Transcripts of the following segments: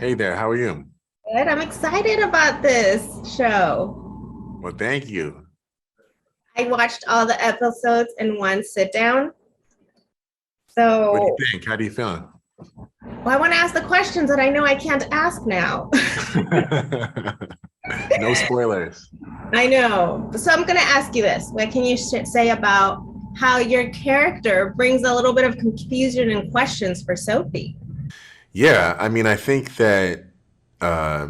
Hey there, how are you? Good. I'm excited about this show. Well, thank you. I watched all the episodes in one sit down. What do So, you think? How do you feel? I want to ask the questions that I know I can't ask now. No spoilers. I know. So, I'm going to ask you this. What can you say about how your character brings a little bit of confusion and questions for Sophie? Yeah, I think that uh,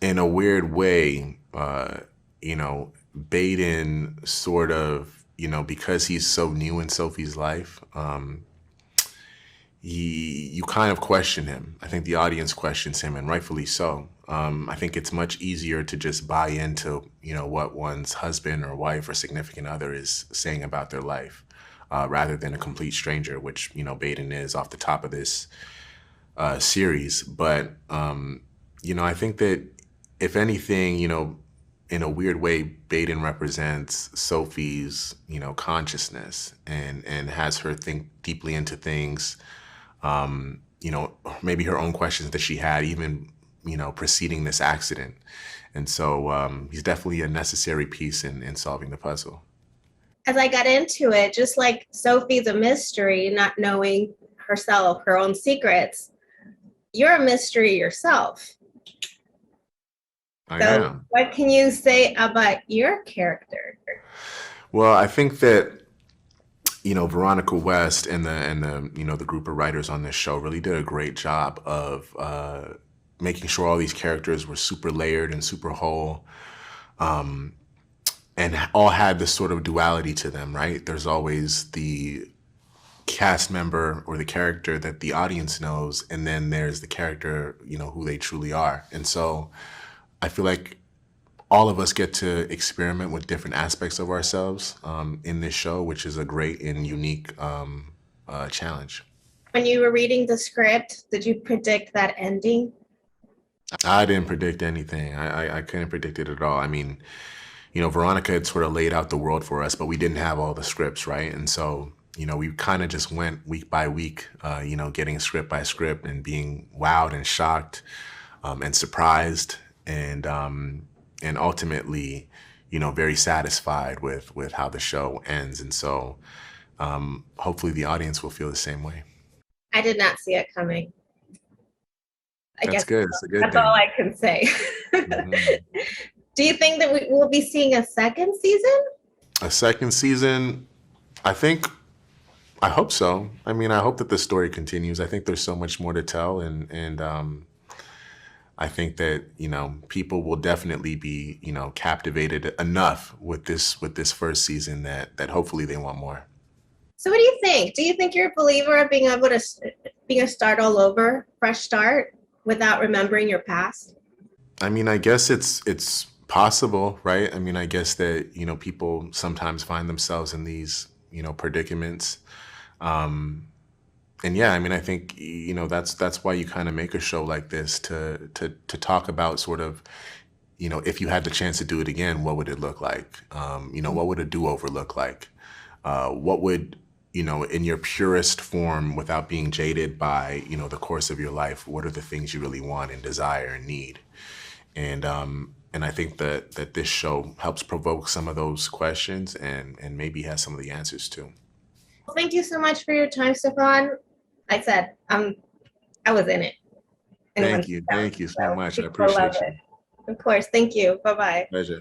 in a weird way, Baden sort of, because he's so new in Sophie's life, you kind of question him. I think the audience questions him, and rightfully so. I think it's much easier to just buy into, what one's husband or wife or significant other is saying about their life, rather than a complete stranger, which Baden is off the top of this series. But I think that if anything, in a weird way, Baden represents Sophie's, consciousness and has her think deeply into things, maybe her own questions that she had even, preceding this accident. And so he's definitely a necessary piece in solving the puzzle. As I got into it, just like Sophie's a mystery, not knowing herself, her own secrets, you're a mystery yourself. I So, am. what can you say about your character? Well, I think that Veronica West and the the group of writers on this show really did a great job of making sure all these characters were super layered and super whole, and all had this sort of duality to them. Right? There's always the cast member or the character that the audience knows, and then there's the character who they truly are. And so I feel like all of us get to experiment with different aspects of ourselves in this show, which is a great and unique challenge. When you were reading the script, did you predict that ending? I didn't predict anything. I couldn't predict it at all. I mean, Veronica had sort of laid out the world for us, but we didn't have all the scripts, right? And so, we kind of just went week by week, getting script by script and being wowed and shocked and surprised and ultimately, very satisfied with how the show ends. And so, hopefully, the audience will feel the same way. I did not see it coming. I That's guess good. It's a good that's all thing. I can say. Mhm. Do you think that we will be seeing a second season? A second season, I think. I hope so. I mean, I hope that the story continues. I think there's so much more to tell, and I think that people will definitely be captivated enough with this first season that hopefully they want more. So, what do you think? Do you think you're a believer of being able to being a start all over, fresh start, without remembering your past? I mean, I guess it's possible, right? I mean, I guess that people sometimes find themselves in these predicaments. Um, and yeah, I mean, I think that's why you kind of make a show like this to talk about sort of if you had the chance to do it again, what would it look like? What would a do-over look like? What would in your purest form, without being jaded by the course of your life, what are the things you really want and desire and need? And I think that this show helps provoke some of those questions and maybe has some of the answers too. Well, thank you so much for your time, Stephan. I said I was in it in one Thank you. down, Thank you so so much. I people love appreciate it. you. Of course, thank you. Bye bye. Pleasure.